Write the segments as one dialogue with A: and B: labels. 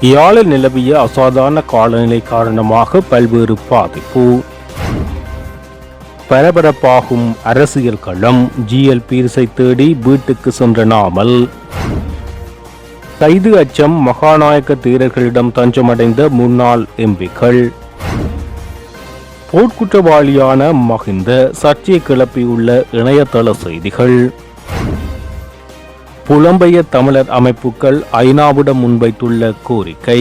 A: யாழில் நிலவிய அசாதாரண காலநிலை காரணமாக பல்வேறு பாதிப்பு. பரபரப்பாகும் அரசியல் களம். ஜிஎல் பீரிஸை தேடி வீட்டுக்கு சென்ற நாமல். கைது அச்சம். மகாநாயக்க தேரர்களிடம் தஞ்சமடைந்த முன்னாள் எம்பிக்கள். போர்க்குற்றவாளியான மஹிந்த சர்ச்சையை கிளப்பியுள்ள இணையதள செய்திகள். புலம்பெயர் தமிழர் அமைப்புகள் ஐநாவிடம் முன்வைத்துள்ள கோரிக்கை.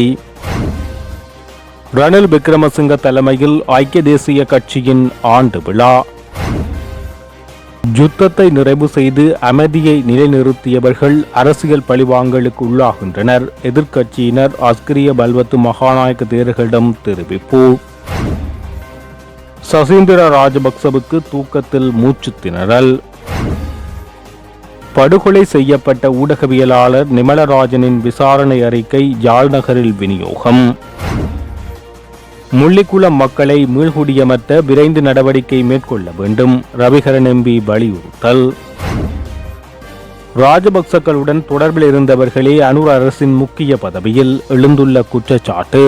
A: ரணில் விக்ரமசிங்க தலைமையில் ஐக்கிய தேசிய கட்சியின் ஆண்டு விழா. யுத்தத்தை நிறைவு செய்து அமைதியை நிலைநிறுத்தியவர்கள் அரசியல் பழிவாங்கலுக்கு உள்ளாகின்றனர். எதிர்க்கட்சியினர் அஸ்கிரிய பல்வத்து மகாநாயக்க தேரர்களிடம் தெரிவிப்பு. சசீந்திர ராஜபக்சவுக்கு தூக்கத்தில் மூச்சு திணறல். படுகொலை செய்யப்பட்ட ஊடகவியலாளர் நிமலராஜனின் விசாரணை அறிக்கை யாழ் நகரில் விநியோகம். முள்ளிக்குளம் மக்களை மீள்குடியமர்த்த விரைந்து நடவடிக்கை மேற்கொள்ள வேண்டும். ரவிகரன் எம்பி வலியுறுத்தல். ராஜபக்சக்களுடன் தொடர்பில் இருந்தவர்களே அனுர் அரசின் முக்கிய பதவியில் எழுந்துள்ள குற்றச்சாட்டு.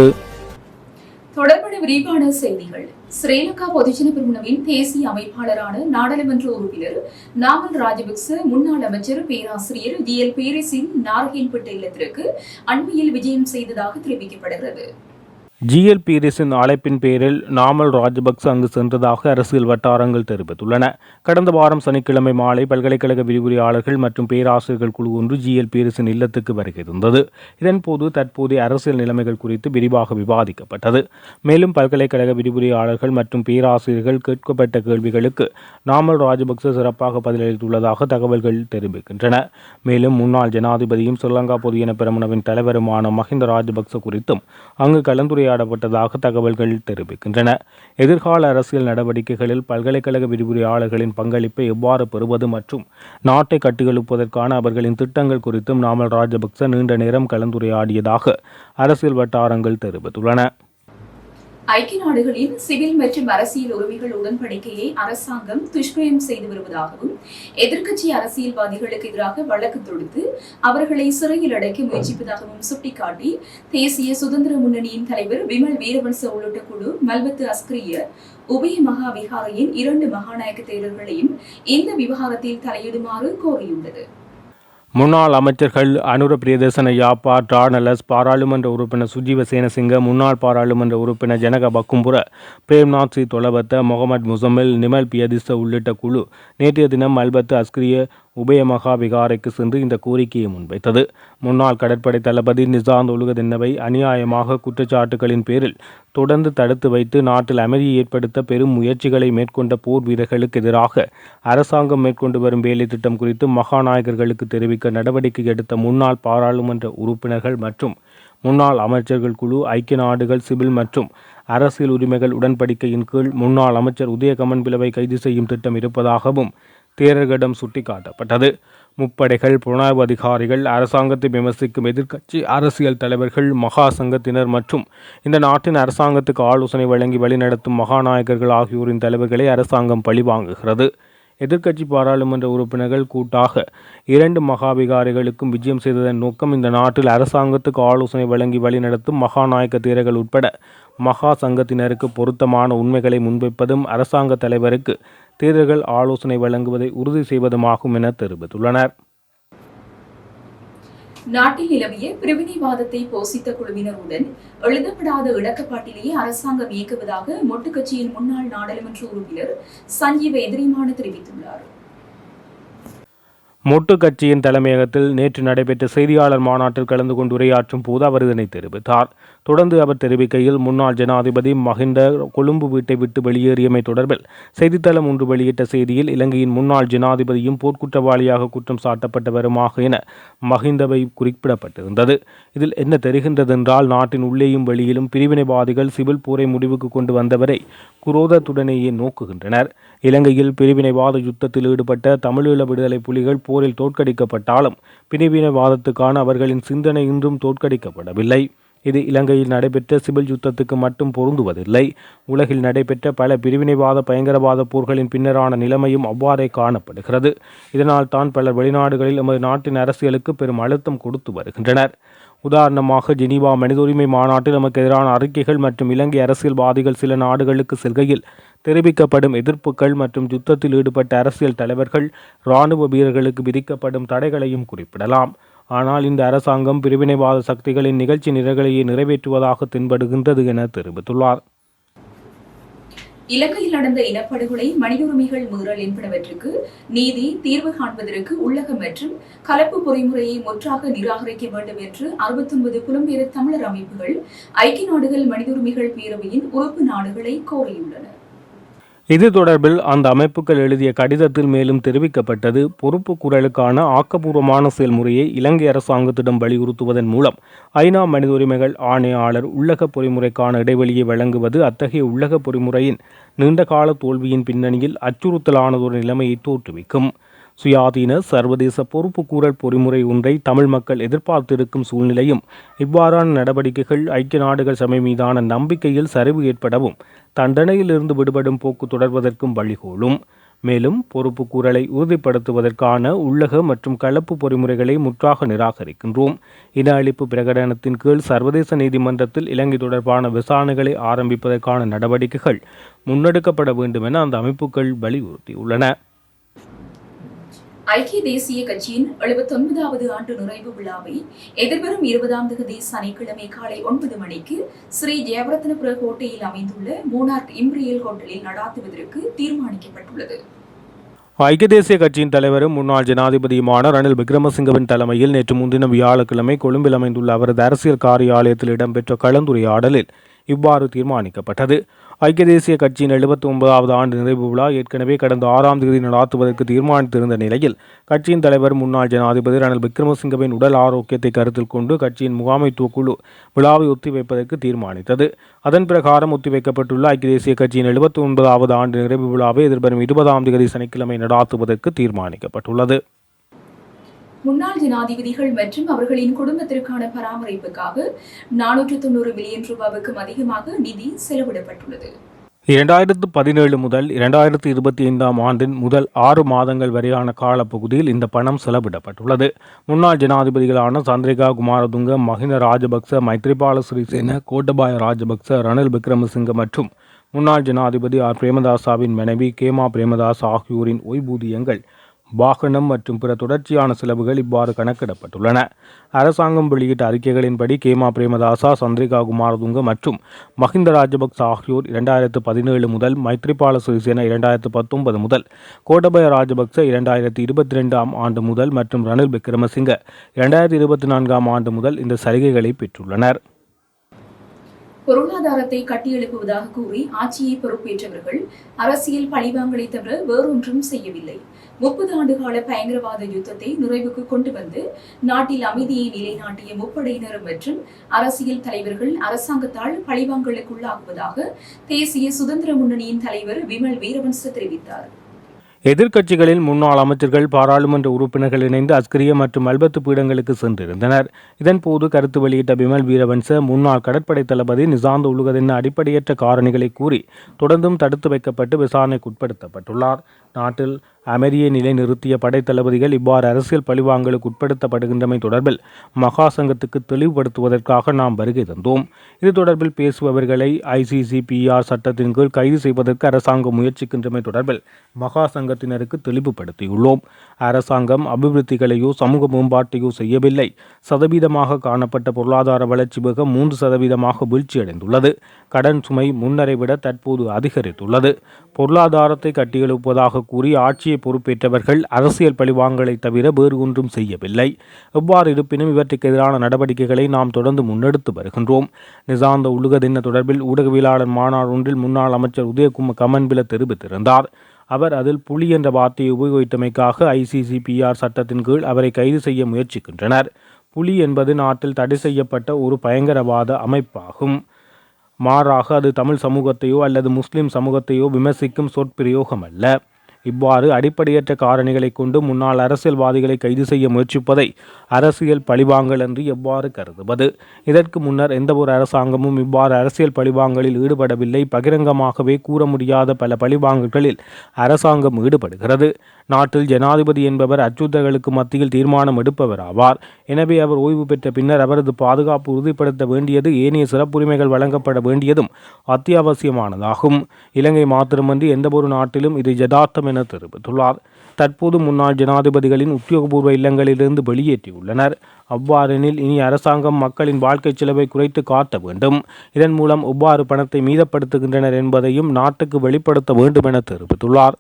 B: தொடர்பான விரிவான செய்திகள். ஸ்ரீலங்கா பொதுஜன பெரமுனவின் தேசிய அமைப்பாளரான நாடாளுமன்ற உறுப்பினர் நாமல் ராஜபக்ச முன்னாள் அமைச்சர் பேராசிரியர் ஜிஎல் பீரிஸின் நாரகேன்பேட்ட இல்லத்திற்கு அண்மையில் விஜயம் செய்ததாக தெரிவிக்கப்படுகிறது.
A: ஜிஎல் பீரிஸின் அழைப்பின் பேரில் நாமல் ராஜபக்ச அங்கு சென்றதாக அரசியல் வட்டாரங்கள் தெரிவித்துள்ளன. கடந்த வாரம் சனிக்கிழமை மாலை பல்கலைக்கழக விரிவுரையாளர்கள் மற்றும் பேராசிரியர்கள் குழு ஒன்று ஜிஎல் பீரிஸின் இல்லத்துக்கு வருகிருந்தது. இதன்போது தற்போதைய அரசியல் நிலைமைகள் குறித்து விரிவாக விவாதிக்கப்பட்டது. மேலும் பல்கலைக்கழக விரிவுரையாளர்கள் மற்றும் பேராசிரியர்கள் கேட்கப்பட்ட கேள்விகளுக்கு நாமல் ராஜபக்ச சிறப்பாக பதிலளித்துள்ளதாக தகவல்கள் தெரிவிக்கின்றன. மேலும் முன்னாள் ஜனாதிபதியும் ஸ்ரீலங்கா பொதுஜன பெரமுனவின் தலைவருமான மஹிந்த ராஜபக்ச குறித்தும் அங்கு கலந்துரையாடப்பட்டதாக தகவல்கள் தெரிவிக்கின்றன. எதிர்கால அரசியல் நடவடிக்கைகளில் பல்கலைக்கழக விரிவுரையாளர்களின் பங்களிப்பை எவ்வாறு பெறுவது மற்றும் நாட்டை கட்டியெழுப்பதற்கான அவர்களின் திட்டங்கள் குறித்தும் நாமல் ராஜபக்ச நீண்ட நேரம் கலந்துரையாடியதாக அரசியல் வட்டாரங்கள் தெரிவித்துள்ளன.
B: ஐக்கிய நாடுகளின் சிவில் மற்றும் அரசியல் உரிமைகள் உடன்படிக்கையை அரசாங்கம் துஷ்பிரயோகம் செய்து வருவதாகவும் எதிர்க்கட்சி அரசியல்வாதிகளுக்கு எதிராக வழக்கு தொடுத்து அவர்களை சிறையில் அடைக்க முயற்சிப்பதாகவும் சுட்டிக்காட்டி தேசிய சுதந்திர முன்னணியின் தலைவர் விமல் வீரவன்ச உள்ளிட்ட குழு மல்வத்து அஸ்கிரிய உபய மகா விகாரையின் 2 மகாநாயக்க தேரர்களையும் இந்த விவகாரத்தில் தலையிடுமாறு கோரியுள்ளது.
A: முன்னாள் அமைச்சர்கள் அனுர பிரியதர்சன யாப்பா, டானலஸ், பாராளுமன்ற உறுப்பினர் சுஜீவ சேனசிங்க, முன்னாள் பாராளுமன்ற உறுப்பினர் ஜனக பக்கும்புர, பிரேம்நாத் சி தொலபத்த, முகமது முசமில், நிமல் பியதிச உள்ளிட்ட குழு நேற்றைய தினம் மல்பத்து அஸ்கிரிய உபயமகா விகாரைக்கு சென்று இந்த கோரிக்கையை முன்வைத்தது. முன்னாள் கடற்படை தளபதி நிசாந்த் ஒழுகதென்னவை அநியாயமாக குற்றச்சாட்டுகளின் பேரில் தொடர்ந்து தடுத்து வைத்து நாட்டில் அமைதியை ஏற்படுத்த பெரும் முயற்சிகளை மேற்கொண்ட போர் வீரர்களுக்கு எதிராக அரசாங்கம் மேற்கொண்டு வரும் வேலை திட்டம் குறித்து மகாநாயகர்களுக்கு தெரிவிக்க நடவடிக்கை எடுத்த முன்னாள் பாராளுமன்ற உறுப்பினர்கள் மற்றும் முன்னாள் அமைச்சர்கள் குழு ஐக்கிய நாடுகள் சிவில் மற்றும் அரசியல் உரிமைகள் உடன்படிக்கையின் கீழ் முன்னாள் அமைச்சர் உதய கமன்பிலவை கைது செய்யும் திட்டம் இருப்பதாகவும் தேரர்களிடம் சுட்டிக்காட்டப்பட்டது. முப்படைகள், புலனாய்வு அதிகாரிகள், அரசாங்கத்தை விமர்சிக்கும் எதிர்க்கட்சி அரசியல் தலைவர்கள், மகா சங்கத்தினர் மற்றும் இந்த நாட்டின் அரசாங்கத்துக்கு ஆலோசனை வழங்கி வழிநடத்தும் மகாநாயகர்கள் ஆகியோரின் தலைவர்களை அரசாங்கம் பழிவாங்குகிறது. எதிர்க்கட்சி பாராளுமன்ற உறுப்பினர்கள் கூட்டாக 2 மகாவிகாரிகளுக்கும் விஜயம் செய்ததன் நோக்கம் இந்த நாட்டில் அரசாங்கத்துக்கு ஆலோசனை வழங்கி வழிநடத்தும் மகாநாயக்க தேரர்கள் உட்பட மகா சங்கத்தினருக்கு பொருத்தமான உண்மைகளை முன்வைப்பதும் அரசாங்க தலைவருக்கு தேரர்கள் ஆலோசனை வழங்குவதை உறுதி செய்வதுமாகும் என தெரிவித்துள்ளனர்.
B: நாட்டில் நிலவிய பிரிவினைவாதத்தை போசித்த குழுவினருடன் எழுதப்படாத இணக்கப்பாட்டிலேயே அரசாங்கம் இயக்குவதாக மொட்டு கட்சியின் முன்னாள் நாடாளுமன்ற உறுப்பினர் சஞ்சீவ எதிரிமான தெரிவித்துள்ளார்.
A: மொட்டு கட்சியின் தலைமையகத்தில் நேற்று நடைபெற்ற செய்தியாளர் மாநாட்டில் கலந்து கொண்டு உரையாற்றும் போது அவர் இதனை தெரிவித்தார். தொடர்ந்து அவர் தெரிவிக்கையில், முன்னாள் ஜனாதிபதி மஹிந்த கொழும்பு வீட்டை விட்டு வெளியேறியமை தொடர்பில் செய்தித்தளம் ஒன்று வெளியிட்ட செய்தியில், இலங்கையின் முன்னாள் ஜனாதிபதியும் போர்க்குற்றவாளியாக குற்றம் சாட்டப்பட்டவருமாக என மஹிந்தவை குறிப்பிடப்பட்டிருந்தது. இதில் என்ன தெரிகின்றதென்றால், நாட்டின் உள்ளேயும் வெளியிலும் பிரிவினைவாதிகள் சிவில் போரை முடிவுக்கு கொண்டு வந்தவரை குரோதத்துடனேயே நோக்குகின்றனர். இலங்கையில் பிரிவினைவாத யுத்தத்தில் ஈடுபட்ட தமிழீழ விடுதலை புலிகள் போரில் தோற்கடிக்கப்பட்டாலும் பிரிவினைவாதத்துக்கான அவர்களின் சிந்தனை இன்றும் தோற்கடிக்கப்படவில்லை. இது இலங்கையில் நடைபெற்ற சிவில் யுத்தத்துக்கு மட்டும் பொருந்துவதில்லை. உலகில் நடைபெற்ற பல பிரிவினைவாத பயங்கரவாத போர்களின் பின்னரான நிலைமையும் அவ்வாறே காணப்படுகிறது. இதனால் தான் பலர் வெளிநாடுகளில் எமது நாட்டின் அரசியலுக்கு பெரும் அழுத்தம் கொடுத்து வருகின்றனர். உதாரணமாக ஜெனீவா மனித உரிமை மாநாட்டில் நமக்கு எதிரான அறிக்கைகள் மற்றும் இலங்கை அரசியல்வாதிகள் சில நாடுகளுக்கு செல்கையில் தெரிவிக்கப்படும் எதிர்ப்புகள் மற்றும் யுத்தத்தில் ஈடுபட்ட அரசியல் தலைவர்கள் இராணுவ வீரர்களுக்கு விதிக்கப்படும் தடைகளையும் குறிப்பிடலாம். ஆனால் இந்த அரசாங்கம் பிரிவினைவாத சக்திகளின் நிகழ்ச்சி நிரல்களையே நிறைவேற்றுவதாக தென்படுகின்றது என தெரிவித்துள்ளார்.
B: இலங்கையில் நடந்த இனப்படுகொலை, மனித உரிமைகள் மீறல் என்பனவற்றுக்கு நீதி தீர்வு காண்பதற்கு உள்ளக மற்றும் கலப்பு பொறிமுறையை முற்றாக நிராகரிக்க வேண்டும் என்று 69 புலம்பெயர் தமிழர் அமைப்புகள் ஐக்கிய நாடுகள் மனித உரிமைகள் பேரவையின் உறுப்பு நாடுகளை கோரியுள்ளன.
A: இது தொடர்பில் அந்த அமைப்புகள் எழுதிய கடிதத்தில் மேலும் தெரிவிக்கப்பட்டது, பொறுப்பு குரலுக்கான ஆக்கப்பூர்வமான செயல்முறையை இலங்கை அரசாங்கத்திடம் வலியுறுத்துவதன் மூலம் ஐநா மனித உரிமைகள் ஆணையாளர் உள்ளக பொறிமுறைக்கான இடைவெளியை வழங்குவது அத்தகைய உள்ளக பொறிமுறையின் நீண்டகால தோல்வியின் பின்னணியில் அச்சுறுத்தலானதொரு நிலைமையை தோற்றுவிக்கும். சுயாதீன சர்வதேச பொறுப்பு கூறல் பொறிமுறை ஒன்றை தமிழ் மக்கள் எதிர்பார்த்திருக்கும் சூழ்நிலையும் இவ்வாறான நடவடிக்கைகள் ஐக்கிய நாடுகள் சபை மீதான நம்பிக்கையில் சரிவு ஏற்படவும் தண்டனையிலிருந்து விடுபடும் போக்கு தொடர்வதற்கும் வழிகோலும். மேலும் பொறுப்பு கூறலை உறுதிப்படுத்துவதற்கான உள்ளக மற்றும் கலப்பு பொறிமுறைகளை முற்றாக நிராகரிக்கின்றோம். இன அழிப்பு பிரகடனத்தின் கீழ் சர்வதேச நீதிமன்றத்தில் இலங்கை தொடர்பான விசாரணைகளை ஆரம்பிப்பதற்கான நடவடிக்கைகள் முன்னெடுக்கப்பட வேண்டும் என அந்த அமைப்புகள் வலியுறுத்தியுள்ளன.
B: ஐக்கிய தேசிய கட்சியின் 79வது ஆண்டு நிறைவு விழாவை எதிர்வரும் 20ஆம் தேதி சனிக்கிழமை காலை 9 மணிக்கு ஸ்ரீ ஜெயவர்தனபுர கோட்டையில் அமைந்துள்ள மூனார்க் இம்பீரியல் ஹோட்டலில் நடாத்துவதற்கு தீர்மானிக்கப்பட்டுள்ளது.
A: ஐக்கிய தேசிய கட்சியின் தலைவரும் முன்னாள் ஜனாதிபதியுமான ரணில் விக்ரமசிங்கவின் தலைமையில் நேற்று முன்தினம் வியாழக்கிழமை கொழும்பில் அமைந்துள்ள அவரது அரசியல் காரியாலயத்தில் இடம்பெற்ற கலந்துரையாடலில் இவ்வாறு தீர்மானிக்கப்பட்டது. ஐக்கிய தேசிய கட்சியின் 79வது ஆண்டு நிறைவு விழா ஏற்கனவே கடந்த 6ஆம் தேதி நடாத்துவதற்கு தீர்மானித்திருந்த நிலையில் கட்சியின் தலைவர் முன்னாள் ஜனாதிபதி ரணில் விக்ரமசிங்கவின் உடல் ஆரோக்கியத்தை கருத்தில் கொண்டு கட்சியின் முகாமைத்துவ குழு விழாவை ஒத்திவைப்பதற்கு தீர்மானித்தது. அதன் பிரகாரம் ஒத்திவைக்கப்பட்டுள்ள ஐக்கிய தேசிய கட்சியின் 79வது ஆண்டு நிறைவு விழாவை எதிர்வரும் 20ஆம் தேதி சனிக்கிழமை நடாத்துவதற்கு தீர்மானிக்கப்பட்டுள்ளது.
B: முன்னாள் ஜனாதிபதிகள் மற்றும் அவர்களின் குடும்பத்திற்கான பராமரிப்புக்காக 490 மில்லியன் ரூபாவுக்கும் அதிகமாக நிதி செலவிடப்பட்டுள்ளது.
A: 2017 முதல் 2025ஆம் ஆண்டின் முதல் 6 மாதங்கள் வரையான காலப்பகுதியில் இந்த பணம் செலவிடப்பட்டுள்ளது. முன்னாள் ஜனாதிபதிகளான சந்திரிகா குமாரதுங்க, மஹிந்த ராஜபக்ச, மைத்ரிபால சிறிசேன, கோட்டபாய ராஜபக்ச, ரணில் விக்ரமசிங்க மற்றும் முன்னாள் ஜனாதிபதி ஆர் பிரேமதாசாவின் மனைவி கேமா பிரேமதாஸ் ஆகியோரின் ஓய்வூதியங்கள், வாகனம் மற்றும் பிற தொடர்ச்சியான செலவுகள் இவ்வாறு கணக்கிடப்பட்டுள்ளன. அரசாங்கம் வெளியிட்ட அறிக்கைகளின்படி கேமா பிரேமதாசா, சந்திரிகா குமாரதுங்க மற்றும் மஹிந்த ராஜபக்ச ஆகியோர் 2017 முதல், மைத்ரிபால சிறிசேன 2019 முதல், கோட்டபய ராஜபக்ச 2022ஆம் ஆண்டு முதல் மற்றும் ரணில் விக்ரமசிங்க 2024ஆம் ஆண்டு முதல் இந்த சலுகைகளை பெற்றுள்ளனர்.
B: பொருளாதாரத்தை கட்டியெழுப்புவதாக கூறி ஆட்சியை பொறுப்பேற்றவர்கள் அரசியல் பழிவாங்கலை தவிர வேறொன்றும் செய்யவில்லை. 30 ஆண்டுகால பயங்கரவாத யுத்தத்தை நிறைவுக்கு கொண்டு வந்து நாட்டில் அமைதியை நிலைநாட்டிய முப்படையினர் மற்றும் அரசியல் தலைவர்கள் அரசாங்கத்தால் பழிவாங்கலுக்குள்ளாகுவதாக தேசிய சுதந்திர முன்னணியின் தலைவர் விமல் வீரவன்ச தெரிவித்தார்.
A: எதிர்க்கட்சிகளின் முன்னாள் அமைச்சர்கள், பாராளுமன்ற உறுப்பினர்கள் இணைந்து அஸ்கிரிய மற்றும் அல்பத்து பீடங்களுக்கு சென்றிருந்தனர். இதன்போது கருத்து வெளியிட்ட விமல் வீரவன்ச, முன்னாள் கடற்படை தளபதி நிசாந்த உலகதின் அடிப்படையற்ற காரணிகளை கூறி தொடர்ந்தும் தடுத்து வைக்கப்பட்டு விசாரணைக்குட்படுத்தப்பட்டுள்ளார். நாட்டில் அமைதியை நிலைநிறுத்திய படைத்தளபதிகள் இவ்வாறு அரசியல் பழிவாங்கலுக்கு உட்படுத்தப்படுகின்றமை தொடர்பில் மகாசங்கத்துக்கு தெளிவுபடுத்துவதற்காக நாம் வருகை தந்தோம். இது தொடர்பில் பேசுபவர்களை ICCPR சட்டத்தின் கீழ் கைது செய்வதற்கு அரசாங்கம் முயற்சிக்கின்றமை தொடர்பில் மகாசங்கத்தினருக்கு தெளிவுபடுத்தியுள்ளோம். அரசாங்கம் அபிவிருத்திகளையோ சமூக மேம்பாட்டையோ செய்யவில்லை. சதவீதமாக காணப்பட்ட பொருளாதார வளர்ச்சி வேகம் 3% வீழ்ச்சியடைந்துள்ளது. கடன் சுமை முன்னரை விட தற்போது அதிகரித்துள்ளது. பொருளாதாரத்தை கட்டியெழுப்புவதாக கூறி ஆட்சியை பொறுப்பேற்றவர்கள் அரசியல் பழிவாங்கலை தவிர வேறு ஒன்றும் செய்யவில்லை. எவ்வாறு இருப்பினும் இவற்றுக்கு எதிரான நடவடிக்கைகளை நாம் தொடர்ந்து முன்னெடுத்து வருகின்றோம். நிசாந்த உலகதின தொடர்பில் ஊடகவியலாளர் மாநாடு ஒன்றில் முன்னாள் அமைச்சர் உதயகுமார் கமன்பில தெரிவித்திருந்தார். அவர் அதில் புலி என்ற வார்த்தையை உபயோகித்தமைக்காக ICCPR சட்டத்தின் கீழ் அவரை கைது செய்ய முயற்சிக்கின்றனர். புலி என்பது நாட்டில் தடை செய்யப்பட்ட ஒரு பயங்கரவாத அமைப்பாகும். மாறாக அது தமிழ் சமூகத்தையோ அல்லது முஸ்லிம் சமூகத்தையோ விமர்சிக்கும் சொற்பிரயோகம் அல்ல. இவ்வாறு அடிப்படையற்ற காரணிகளை கொண்டு முன்னாள் அரசியல்வாதிகளை கைது செய்ய முயற்சிப்பதை அரசியல் பழிவாங்கல் என்று எவ்வாறு கருதுவது? இதற்கு முன்னர் எந்தவொரு அரசாங்கமும் இவ்வாறு அரசியல் பழிவாங்கலில் ஈடுபடவில்லை. பகிரங்கமாகவே கூற முடியாத பல பழிவாங்கல்களில் அரசாங்கம் ஈடுபடுகிறது. நாட்டில் ஜனாதிபதி என்பவர் அச்சுறுத்தல்களுக்கு மத்தியில் தீர்மானம் எடுப்பவர் ஆவார். எனவே அவர் ஓய்வு பெற்ற பின்னர் அவரது பாதுகாப்பு உறுதிப்படுத்த வேண்டியது, ஏனைய சிறப்புரிமைகள் வழங்கப்பட வேண்டியதும் அத்தியாவசியமானதாகும். இலங்கை மாத்திரமன்றி எந்தவொரு நாட்டிலும் இது யதார்த்தம் என தெரிவித்துள்ளார். தற்போது முன்னாள் ஜனாதிபதிகளின் உத்தியோகபூர்வ இல்லங்களிலிருந்து வெளியேற்றியுள்ளனர். அவ்வாறெனில் இனி அரசாங்கம் மக்களின் வாழ்க்கை செலவை குறைத்து காட்ட வேண்டும். இதன் மூலம் எவ்வாறு பணத்தை மீதப்படுத்துகின்றனர் என்பதையும் நாட்டுக்கு வெளிப்படுத்த வேண்டும் என தெரிவித்துள்ளார்.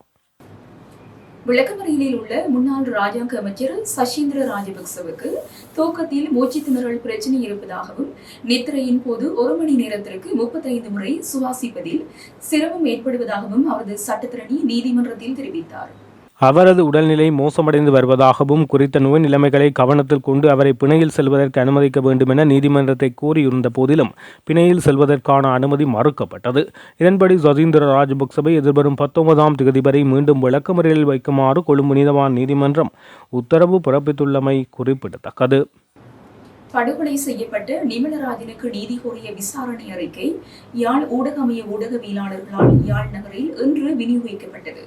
B: விளக்கமறியலில் உள்ள முன்னாள் ராஜாங்க அமைச்சர் சசீந்திர ராஜபக்சவுக்கு தூக்கத்தில் மூச்சுத் திணறல் பிரச்சினை இருப்பதாகவும், நித்திரையின் போது 1 மணி நேரத்திற்கு 35 முறை சுவாசிப்பதில் சிரமம் ஏற்படுவதாகவும் அவரது சட்டத்தரணி நீதிமன்றத்தில் தெரிவித்தார்.
A: அவரது உடல்நிலை மோசமடைந்து வருவதாகவும், குறித்த நோய் நிலைமைகளை கவனத்தில் கொண்டு அவரை பிணையில் செல்வதற்கு அனுமதிக்க வேண்டும் என நீதிமன்றத்தை கோரியிருந்த போதிலும் பிணையில் செல்வதற்கான அனுமதி மறுக்கப்பட்டது. இதன்படி சசீந்திர ராஜபக்சவை எதிர்வரும் 19ஆம் தேதி வரை மீண்டும் விளக்கமறியலில் வைக்குமாறு கொழும்பு நீதவான் நீதிமன்றம் உத்தரவு பிறப்பித்துள்ளமை குறிப்பிடத்தக்கது.
B: படுகொலை செய்யப்பட்ட நிமலராஜனுக்கு நீதி கோரிய விசாரணை அறிக்கை யாழ் ஊடகமைய ஊடகவியலாளர்களால் யாழ் நகரில் இன்று விநியோகிக்கப்பட்டது.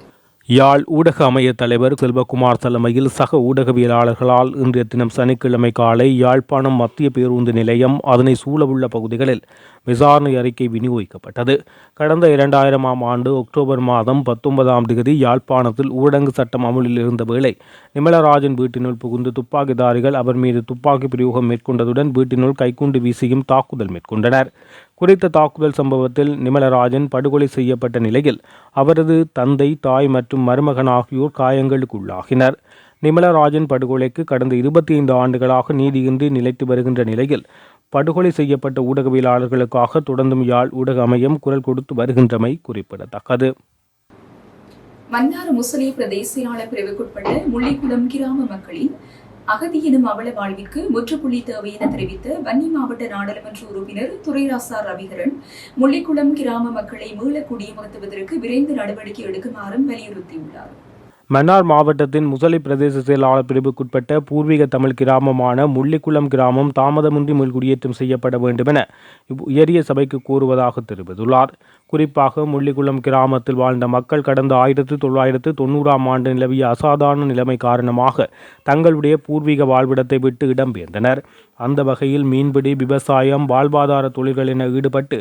A: யாழ் ஊடக அமைய தலைவர் செல்வகுமார் தலைமையில் சக ஊடகவியலாளர்களால் இன்றைய தினம் சனிக்கிழமை காலை யாழ்ப்பாணம் மத்திய பேருந்து நிலையம் அதனை சூழவுள்ள பகுதிகளில் விசாரணை அறிக்கை விநியோகிக்கப்பட்டது. கடந்த 2000ஆம் ஆண்டு அக்டோபர் மாதம் 19ஆம் தேதி யாழ்ப்பாணத்தில் ஊரடங்கு சட்டம் அமுலில் இருந்த வேளை நிமலராஜன் வீட்டினுள் புகுந்து துப்பாக்கிதாரிகள் அவர் மீது துப்பாக்கி பிரயோகம் மேற்கொண்டதுடன் வீட்டினுள் கைக்குண்டு வீசியும் தாக்குதல் மேற்கொண்டனர். குறித்த தாக்குதல் சம்பவத்தில் நிமலராஜன் படுகொலை செய்யப்பட்ட நிலையில் அவரது தந்தை, தாய் மற்றும் மருமகன் ஆகியோர் காயங்களுக்குள்ளாகினர். நிமலராஜன் படுகொலைக்கு கடந்த 25 ஆண்டுகளாக நீதியின்றி நிலைத்து வருகின்ற நிலையில் படுகொலை செய்யப்பட்ட ஊடகவியலாளர்களுக்காக தொடர்ந்தும் யாழ் ஊடக அமையம் குரல் கொடுத்து வருகின்றமை குறிப்பிடத்தக்கது.
B: மன்னார் முசலி பிரதேச செயலாளர் பிரிவுக்குட்பட்ட முள்ளிக்குளம் கிராம மக்களின் அகதி எனும் அவல வாழ்விற்கு முற்றுப்புள்ளி தேவை என தெரிவித்த வன்னி மாவட்ட நாடாளுமன்ற உறுப்பினர் துரைராசா ரவிகரன் முள்ளிக்குளம் கிராம மக்களை மீள குடியமர்த்துவதற்கு விரைந்து நடவடிக்கை எடுக்குமாறும் வலியுறுத்தியுள்ளார்.
A: மன்னார் மாவட்டத்தின் முசலி பிரதேச செயலாளர் பிரிவுக்குட்பட்ட பூர்வீக தமிழ் கிராமமான முள்ளிக்குளம் கிராமம் தாமதமின்றி மீள்குடியேற்றம் செய்யப்பட வேண்டும் என உயரிய சபைக்கு கூறுவதாக தெரிவித்துள்ளார். குறிப்பாக முள்ளிக்குளம் கிராமத்தில் வாழ்ந்த மக்கள் கடந்த 1990ஆம் ஆண்டு நிலவிய அசாதாரண நிலைமை காரணமாக தங்களுடைய பூர்வீக வாழ்விடத்தை விட்டு இடம்பெயர்ந்தனர். அந்த வகையில் மீன்பிடி, விவசாயம், வாழ்வாதார தொழில்கள் என ஈடுபட்டு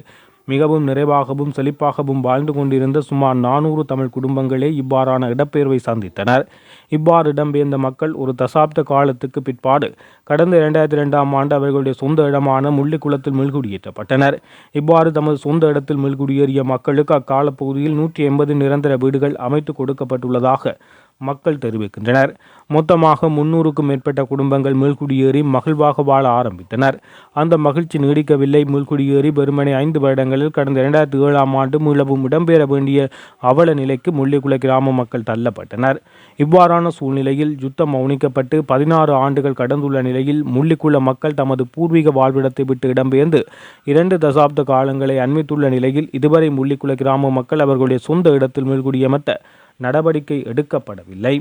A: மிகவும் நிறைவாகவும் செழிப்பாகவும் வாழ்ந்து கொண்டிருந்த சுமார் 400 தமிழ் குடும்பங்களே இவ்வாறான இடப்பெயர்வை சந்தித்தனர். இவ்வாறு இடம்பெயர்ந்த மக்கள் ஒரு தசாப்த காலத்துக்கு பிற்பாடு கடந்த 2002ஆம் ஆண்டு அவர்களுடைய சொந்த இடமான முள்ளிக்குளத்தில் மீள்குடியேற்றப்பட்டனர். இவ்வாறு தமது சொந்த இடத்தில் மீள்குடியேறிய மக்களுக்கு அக்கால பகுதியில் 180 நிரந்தர வீடுகள் அமைத்து கொடுக்கப்பட்டுள்ளதாக மக்கள் தெரிவிக்கின்றனர். மொத்தமாக 300க்கும் மேற்பட்ட குடும்பங்கள் மீள்குடியேறி மகிழ்வாக வாழ ஆரம்பித்தனர். அந்த மகிழ்ச்சி நீடிக்கவில்லை. மீள்குடியேறி வெறுமனே 5 வருடங்களில் கடந்த 2007ஆம் ஆண்டு மீளவும் இடம்பெற வேண்டிய அவல நிலைக்கு முள்ளிக்குள கிராம மக்கள் தள்ளப்பட்டனர். இவ்வாறான சூழ்நிலையில் யுத்தம் மௌனிக்கப்பட்டு 16 ஆண்டுகள் கடந்துள்ள நிலையில் முள்ளிக்குள மக்கள் தமது பூர்வீக வாழ்விடத்தை விட்டு இடம்பெயர்ந்து 2 தசாப்த காலங்களை அண்மித்துள்ள நிலையில் இதுவரை முள்ளிக்குள கிராம மக்கள் அவர்களுடைய சொந்த இடத்தில் மீள்குடியமர்த்த நடவடிக்கை எடுக்கப்படவில்லை.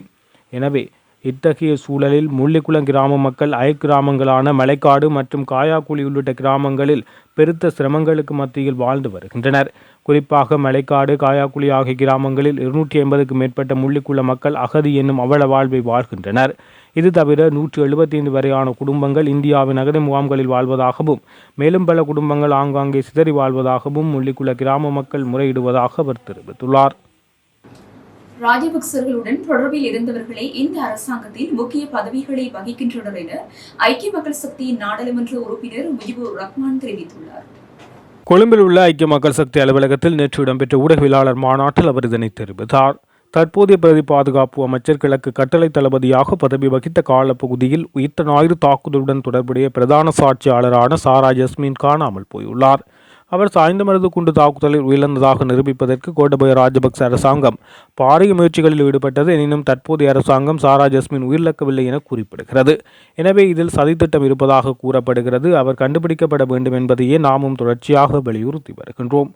A: எனவே இத்தகைய சூழலில் முள்ளிக்குளம் கிராம மக்கள் அயற்கிராமங்களான மலைக்காடு மற்றும் காயாக்குழி உள்ளிட்ட கிராமங்களில் பெருத்த சிரமங்களுக்கு மத்தியில் வாழ்ந்து வருகின்றனர். குறிப்பாக மலைக்காடு, காயாக்குழி ஆகிய கிராமங்களில் 250க்கும் மேற்பட்ட முள்ளிக்குள மக்கள் அகதி என்னும் அவல வாழ்வை வாழ்கின்றனர். இது தவிர 175 வரையான குடும்பங்கள் இந்தியாவின் அகதி முகாம்களில் வாழ்வதாகவும் மேலும் பல குடும்பங்கள் ஆங்காங்கே சிதறி வாழ்வதாகவும் முள்ளிக்குள கிராம மக்கள் முறையிடுவதாக அவர் தெரிவித்துள்ளார்.
B: ராஜபக்சர்களுடன் தொடர்பில் இருந்தவர்களே இந்த அரசாங்கத்தில் முக்கிய பதவிகளை வகிக்கின்றனர் என ஐக்கிய மக்கள் சக்தியின் நாடாளுமன்ற உறுப்பினர் முஜிபுர் ரஹ்மான் தெரிவித்துள்ளார்.
A: கொழும்பில் உள்ள ஐக்கிய மக்கள் சக்தி அலுவலகத்தில் நேற்று இடம்பெற்ற ஊடகவியலாளர் மாநாட்டில் அவர் இதனை தெரிவித்தார். தற்போதைய பிரதி பாதுகாப்பு அமைச்சர் கிழக்கு கட்டளை தளபதியாக பதவி வகித்த காலப்பகுதியில் உயிர்த்த ஞாயிறு தாக்குதலுடன் தொடர்புடைய பிரதான சாட்சியாளரான சாரா ஜஸ்மின் காணாமல் போயுள்ளார். அவர் சாய்ந்தமருது குண்டு தாக்குதலில் உயிரிழந்ததாக நிரூபிப்பதற்கு கோட்டபய ராஜபக்ச அரசாங்கம் பாரிய முயற்சிகளில் ஈடுபட்டது. எனினும் தற்போதைய அரசாங்கம் சாரா ஜஸ்மின் உயிரிழக்கவில்லை என குறிப்பிடுகிறது. எனவே இதில் சதித்திட்டம் இருப்பதாக கூறப்படுகிறது. அவர் கண்டுபிடிக்கப்பட வேண்டும் என்பதையே நாமும் தொடர்ச்சியாக வலியுறுத்தி வருகின்றோம்.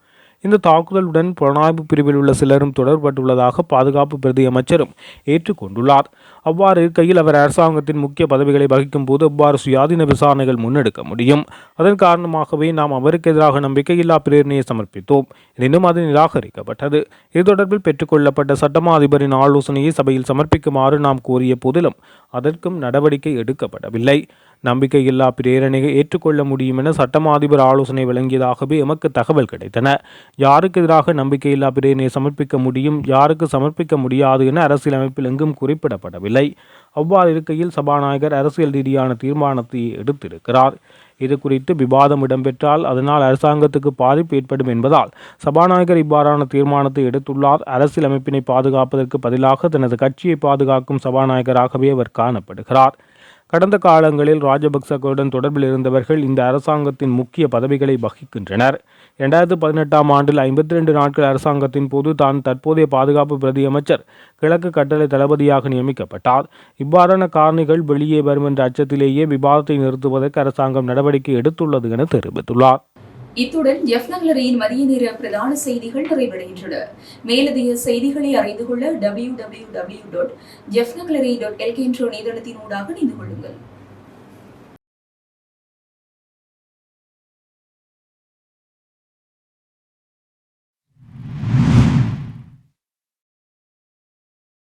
A: இந்த தாக்குதலுடன் புலனாய்வு பிரிவில் உள்ள சிலரும் தொடர்பட்டுள்ளதாக பாதுகாப்பு பிரதி அமைச்சரும் ஏற்றுக்கொண்டுள்ளார். அவ்வாறு இருக்கையில் அவர் அரசாங்கத்தின் முக்கிய பதவிகளை வகிக்கும் போது அவ்வாறு சுயாதீன விசாரணைகள் முன்னெடுக்க முடியும். அதன் காரணமாகவே நாம் அவருக்கு எதிராக நம்பிக்கையில்லா பிரேரணையை சமர்ப்பித்தோம். எனினும் அது நிராகரிக்கப்பட்டது. இது தொடர்பில் பெற்றுக்கொள்ளப்பட்ட சட்டமா அதிபரின் ஆலோசனையை சபையில் சமர்ப்பிக்குமாறு நாம் கோரிய போதிலும் அதற்கும் நடவடிக்கை எடுக்கப்படவில்லை. நம்பிக்கையில்லா பிரேரணையை ஏற்றுக்கொள்ள முடியும் என சட்டமா அதிபர் ஆலோசனை வழங்கியதாகவே எமக்கு தகவல் கிடைத்தன. யாருக்கு எதிராக நம்பிக்கையில்லா பிரேரணையை சமர்ப்பிக்க முடியும், யாருக்கு சமர்ப்பிக்க முடியாது என அரசியலமைப்பில் எங்கும் குறிப்பிடப்படவில்லை. அவ்வாறு இருக்கையில் சபாநாயகர் அரசியல் ரீதியான தீர்மானத்தை எடுத்திருக்கிறார். இது குறித்து விவாதம் இடம்பெற்றால் அதனால் அரசாங்கத்துக்கு பாதிப்பு ஏற்படும் என்பதால் சபாநாயகர் இவ்வாறான தீர்மானத்தை எடுத்துள்ளார். அரசியலமைப்பினை பாதுகாப்பதற்கு பதிலாக தனது கட்சியை பாதுகாக்கும் சபாநாயகராகவே அவர் காணப்படுகிறார். கடந்த காலங்களில் ராஜபக்சவுடன் தொடர்பில் இருந்தவர்கள் இந்த அரசாங்கத்தின் முக்கிய பதவிகளை வகிக்கின்றனர். 2018ஆம் ஆண்டில் 52 நாட்கள் அரசாங்கத்தின் போது தான் தற்போதைய பாதுகாப்பு பிரதி அமைச்சர் கிழக்கு கட்டளை தளபதியாக நியமிக்கப்பட்டார். இவ்வாறான காரணிகள் வெளியே வரும் என்ற அச்சத்திலேயே விவாதத்தை நிறுத்துவதற்கு அரசாங்கம் நடவடிக்கை எடுத்துள்ளது என தெரிவித்துள்ளார்.
B: இத்துடன் ஜெஃப்நக்லரியின் மதிய நேர பிரதான செய்திகள் நிறைவடைகின்றன. மேலதிக செய்திகளை அறிந்து கொள்ள www.jeffnaglari.lk என்ற இணையதளத்தினூடாக இணைந்து கொள்ளுங்கள்.